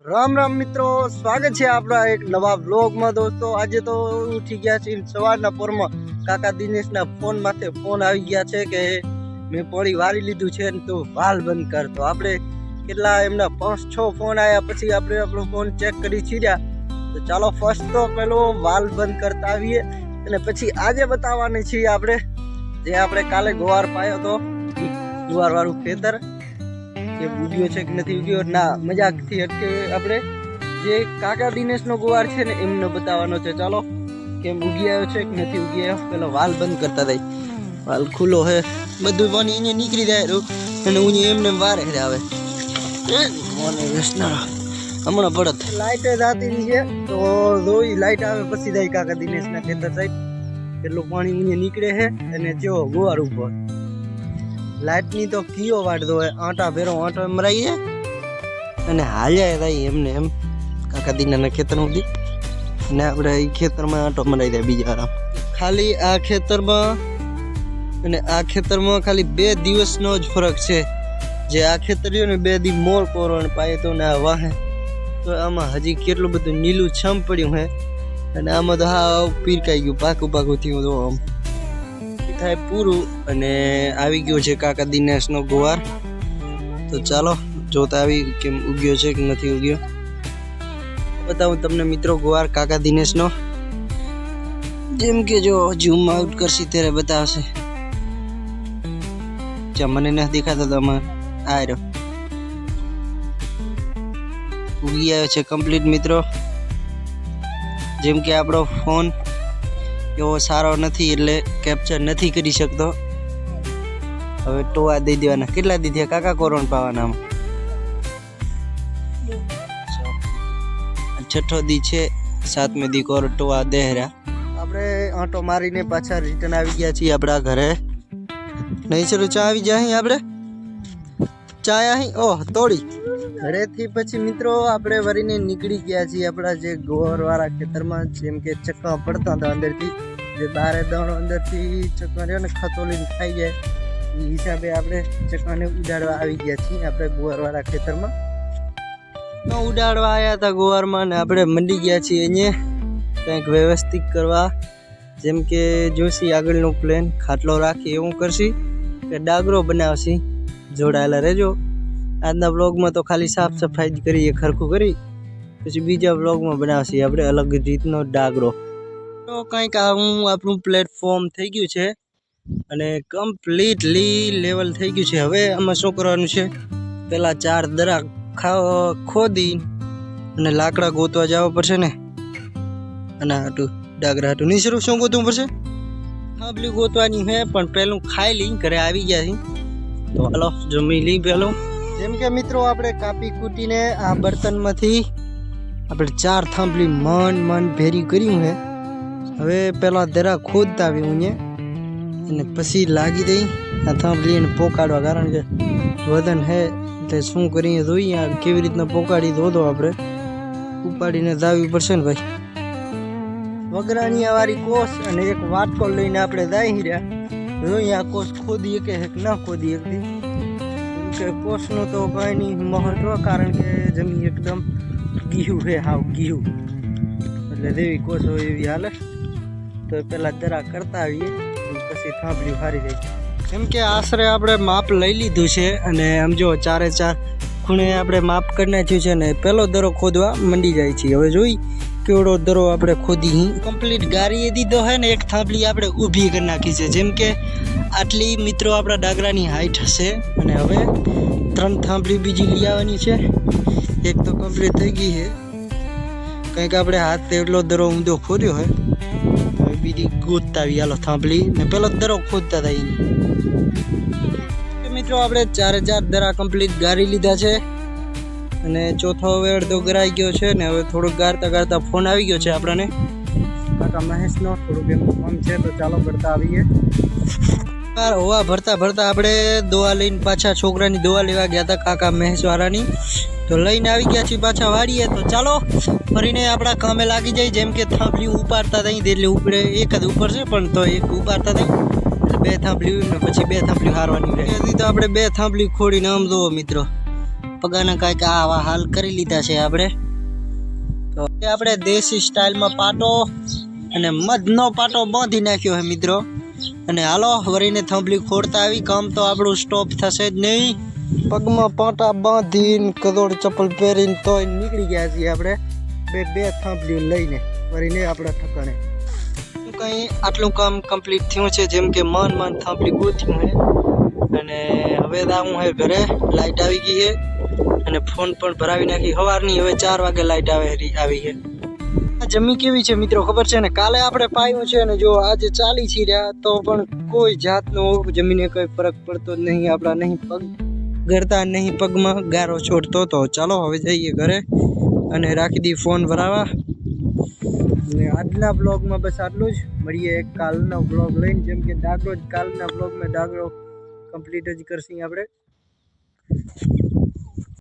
राम राम मित्रों, स्वागत है आपका एक नवा व्लॉग में। दोस्तों आज तो उठी गया छे सवाરના પોરમાં। કાકા દિનેશના ફોન માથે ફોન આવી ગયા છે કે મેં પોળી વાળી લીધું છે ને તું વાલ બંધ કર। તો આપણે કેટલા એમના 5-6 ફોન આવ્યા પછી આપણે આપણો ફોન ચેક કરી છીડ્યા। તો ચાલો ફર્સ્ટ તો પેલો વાલ બંધ કરતા આવીએ અને પછી આજે બતાવવાની છે આપણે જે આપણે કાલે ગુવાર પાયો તો ગુવાર વાળું ખેતર ये वीडियो है कि नहीं वीडियो ना मजाक थी हटके આપણે જે કાકા દિનેશનો ગુવાર છે ને એમને બતાવવાનો છે। ચાલો કેમ ઉગી આવ્યો છે કે નથી ઉગી આવ્યો પેલો વાલ બંધ કરતા દઈ। વાલ ખુલ્લો હે બધું પાણી અહીંયા નીકળી જાય અને હું એમને વારે આવે મોને વેસના હમણાં પડત લાઈટ જાતી છે તો રોઈ લાઈટ આવે પછી જાય કાકા દિનેશના ખેતર સાઈડ એટલું પાણી અહીંયા નીકળે છે અને જો ગુવાર ઉપર लाइट नी तो कियो वाट दो है आटा भेरो आटो मराई है हाल्या रही एमने एम काका दीना खेतर में ने आपणे ई खेतर में आटो मराई दे बीजा खाली आ खेतर में खाली 2 दिवसनो ज फरक छे। जे आ खेतर ने 2 दी मोर कोरण पाए तो ने वाहे तो आमा हजी केटલું બધું નીલું છમ પડ્યું હે અને આમાં તો હા પીરકાઈ ગયું પાકું થયું તો આમ થાય પૂરું અને આવી ગયો છે કાકા દિનેશનો ગુવાર। તો ચાલો જોતા આવી કેમ ઉગ્યો છે કે નથી ઉગ્યો બતાવું તમને મિત્રો ગુવાર કાકા દિનેશનો। જેમ કે જો ઝૂમ આઉટ કરશી ત્યારે બતાવશે જ્યાં મને ન દેખાતો તમે આ રહ્યો ઉગી આવ્યો છે કમ્પ્લીટ મિત્રો। જેમ કે આપણો ફોન એવો સારો નથી એટલે કેપ્ચર નથી કરી શકતો। હવે ટોવા દઈ દેવાના। કેટલા દીધા કાકા કોરોન પાવાના? 6 દી છે 7મે દી કોર ટોવા દેહરા। આપણે આંટો મારીને પાછા રિટર્ન આવી ગયા છીએ આપણા ઘરે। નહીં ચલો ચા આવી જાય આપણે ચા અહીં ઓહ તોડી ઘરેથી પછી મિત્રો આપણે વરીને નીકળી ગયા છીએ આપણા જે ગોરવાળા ખેતરમાં। જેમ કે ચક્કા પડતા હતા અંદરથી જે બારે દાણો અંદરથી ચક્કા રહ્યો ને ખતોલીને ખાઈ જાય એ હિસાબે આપણે ચક્કાને ઉડાડવા આવી ગયા છીએ આપણે ગોરવાળા ખેતરમાં। ઉડાડવા આવ્યા હતા ગોવારમાં ને આપણે મંડી ગયા છીએ અહીંયા કંઈક વ્યવસ્થિત કરવા। જેમ કે જોશી આગળનું પ્લેન ખાટલો રાખી એવું કરશી કે ડાગરો બનાવશી। જોડાયેલા રહેજો। આજના વ્લોગમાં તો ખાલી સાફ સફાઈ જ કરીએ ખરખું કરી પછી બીજા વ્લોગમાં બનાવશે આપણે અલગ રીતનો ડાગરો। તો કંઈક આવું આપણું પ્લેટફોર્મ થઈ ગયું છે અને કમ્પ્લીટલી લેવલ થઈ ગયું છે। હવે આમાં શું કરવાનું છે પહેલાં 4 દરા ખોદી અને લાકડા ગોતવા જવા પડશે ને અને હાટું ડાગરા હાટું નહીં શું ગોતવું પડશે થાંભલી ગોતવાની છે પણ પહેલું ખાઈ લઈ ઘરે આવી ગયા છીએ તો હાલો જમી લઈ પહેલું। જેમ કે મિત્રો આપણે કાપી કૂટીને આ બર્તનમાંથી આપણે 4 થાંભલી મન ભેરી કર્યું છે। હવે પહેલાં દરા ખોદતા આવી હું અને પછી લાગી દઈ આ થાંભલીને પોકાડવા કારણ કે વજન છે એટલે શું કરીએ જોઈએ કેવી રીતના પોકાડી દો આપણે ઉપાડીને દાવી પડશે ને ભાઈ। વગરાણીયાવાળી કોસ અને એક વાટકો લઈને આપણે દાઈ રહ્યા જોઈએ આ કોસ ખોદી કે ના ખોદી એકદી કે કોસનું તો કંઈ નહીં મહત્વ કારણ કે જમીન એકદમ ગીહું છે હાવ ગીહું એટલે જેવી કોસ હોય એવી હાલે। તો પહેલાં દરા કરતા આવીએ પછી થાંભલી ફારી જાય। કેમ કે આશરે આપણે માપ લઈ લીધું છે અને આમ જો 4 ખૂણે આપણે માપ કરી નાખ્યું છે ને પહેલો દરો ખોદવા મંડી જાય છે। હવે જોઈ કેવડો દરો આપણે ખોદી કમ્પ્લીટ ગારીએ દીધો હે ને એક થાંભલી આપણે ઊભી કરી નાખી છે। જેમ કે આટલી મિત્રો આપણા ડાગરાની હાઈટ હશે અને હવે 3 થાંભલી બીજી લઈ આવવાની છે। એક તો કમ્પ્લીટ થઈ ગઈ છે કંઈક આપણે હાથ એટલો દરો ઊંધો ખોદ્યો હોય હવે બીજી ગોતતા આવી હાલો થાંભલી ને પેલો દરો ખોદતા હતા મિત્રો આપણે 4 દરા કમ્પ્લીટ ગારી લીધા છે અને ચોથો હવે અડધો ગરાઈ ગયો છે ને હવે થોડુંક ગારતા ફોન આવી ગયો છે આપણને કાકા મહેશનો થોડુંક એમનું કામ છે તો ચાલો કરતા આવીએ। હોવા ભરતા આપણે દવા લઈને પાછા છોકરાની દવા લેવા ગયા હતા કાકા મહેશવાળાની તો લઈને આવી ગયા છીએ પાછા વાડીએ। તો ચાલો ફરીને આપણા કામે લાગી જાય। જેમ કે થાંભલી ઉપાડતા થઈ એટલે ઉપડે એક જ ઉપર છે પણ તો એક ઉપાડતા થઈ એટલે 2 થાંભલી ને પછી 2 થાંભલી હારવાની રહે। તો આપણે 2 થાંભલી ખોડીને આમ જુઓ મિત્રો પગાના કાંઈક આવા હાલ કરી લીધા છે આપણે. તો આપણે દેશી સ્ટાઇલમાં પાટો અને મધનો પાટો બાંધી નાખ્યો છે મિત્રો. અને હાલો વરીને થંભલી ખોડતા આવી, કામ તો આપણું સ્ટોપ થશે જ નહીં. પગમાં પાટા બાંધીને કરોડ ચપ્પલ પહેરીને તોય નીકળી ગયા છીએ આપણે બે થંભલી લઈને વરીને આપણા ઠકાણે. કંઈ આટલું કામ કમ્પ્લીટ થયું છે, જેમ કે મન થંભલી ગોઠ્યું છે. અને હવે હું હે ઘરે, લાઇટ આવી ગઈ છે અને ફોન પણ ભરાવી નાખી સવારની. હવે 4 વાગે લાઇટ આવી છે. આ જમી કેવી છે મિત્રો ખબર છે ને? કાલે આપણે પાયું છે ને જો આજે ચાલી છી રહ્યા તો પણ કોઈ જાતનો જમીને કોઈ ફરક પડતો જ નહીં. આપણા નહીં પગ ગરતા નહીં પગમાં ગારો છોડતો. તો ચાલો હવે જઈએ ઘરે અને રાખી દી ફોન ભરાવા. અને આજના બ્લોગમાં બસ આટલું જ. મળીએ એક કાલનો બ્લોગ લઈને, જેમ કે કાલના બ્લોગમાં દાગરો કમ્પ્લીટ જ કરશી આપણે.